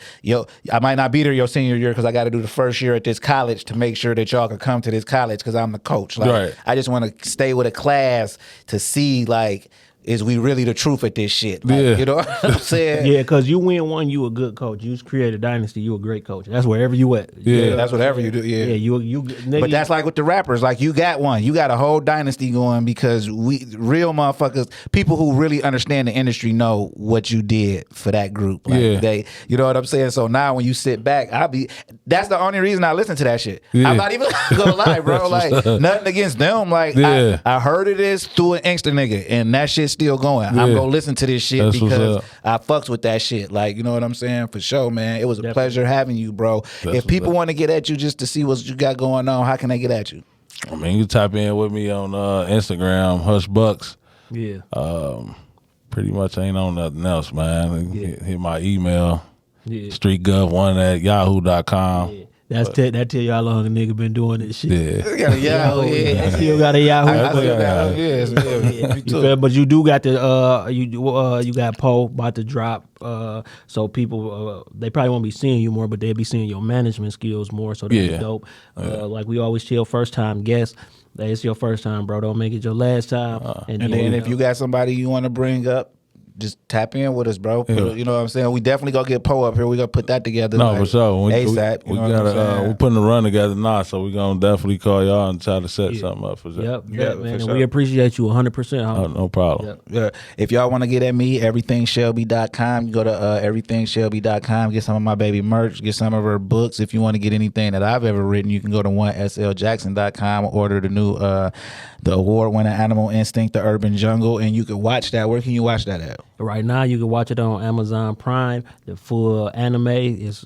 I might not be there your senior year because I got to do the first year at this college to make sure that y'all can come to this college because I'm the coach. Like, right. I just want to stay with a class to see, like, is we really the truth at this shit? Like, you know what I'm saying? Yeah, because you win one, you a good coach. You create a dynasty, you a great coach. That's wherever you at. Yeah, that's whatever you do. Yeah, you. Nigga, but that's like with the rappers. Like you got one, you got a whole dynasty going because we real motherfuckers, people who really understand the industry know what you did for that group. Like they, you know what I'm saying? So now when you sit back, that's the only reason I listen to that shit. Yeah. I'm not even gonna lie, bro. Like nothing against them. Like I heard it is through an Inkster nigga, and that shit's still going. I'm gonna listen to this shit that's because I fucks with that shit. Like, you know what I'm saying? For sure, man. It was a pleasure having you, bro. If people want to get at you just to see what you got going on, how can they get at you? I mean, you tap in with me on Instagram, Hush Buckz. Yeah. Pretty much ain't on nothing else, man. Hit my email, streetgov1@yahoo.com. That tell you how long a nigga been doing this shit. Yeah. Still got a Yahoo. I still got me You too. feel? But you do got the you got Poe about to drop. So people they probably won't be seeing you more, but they'll be seeing your management skills more. So that's dope. Like we always tell first time guests, that it's your first time, bro. Don't make it your last time. And then if you got somebody you want to bring up, just tap in with us, bro. You know what I'm saying? We definitely gonna get Poe up here. We gonna put that together. No, for sure. ASAP. We gotta. We putting the run together now, so we gonna definitely call y'all and try to set something up for sure. Yep, man. for And sure. we appreciate you 100%. No problem. Yeah. If y'all want to get at me, everythingshelby.com. You go to everythingshelby.com. Get some of my baby merch. Get some of her books. If you want to get anything that I've ever written, you can go to 1sljackson.com. Order the new, the award-winning Animal Instinct, The Urban Jungle, and you can watch that. Where can you watch that at? Right now, you can watch it on Amazon Prime. The full anime is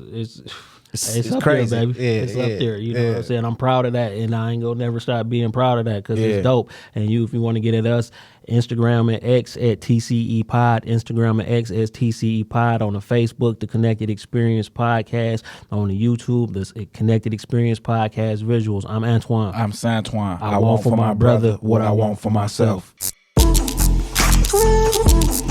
it's up crazy. there, baby. Yeah, it's up there. You know what I'm saying? I'm proud of that, and I ain't gonna never stop being proud of that because it's dope. And if you want to get at us, Instagram and X at TCE Pod, Instagram and X as TCE Pod, on the Facebook, the Connected Experience Podcast, on the YouTube, the Connected Experience Podcast Visuals. I'm Antoine. I'm Santoine. I want for my brother what I want for myself. Myself.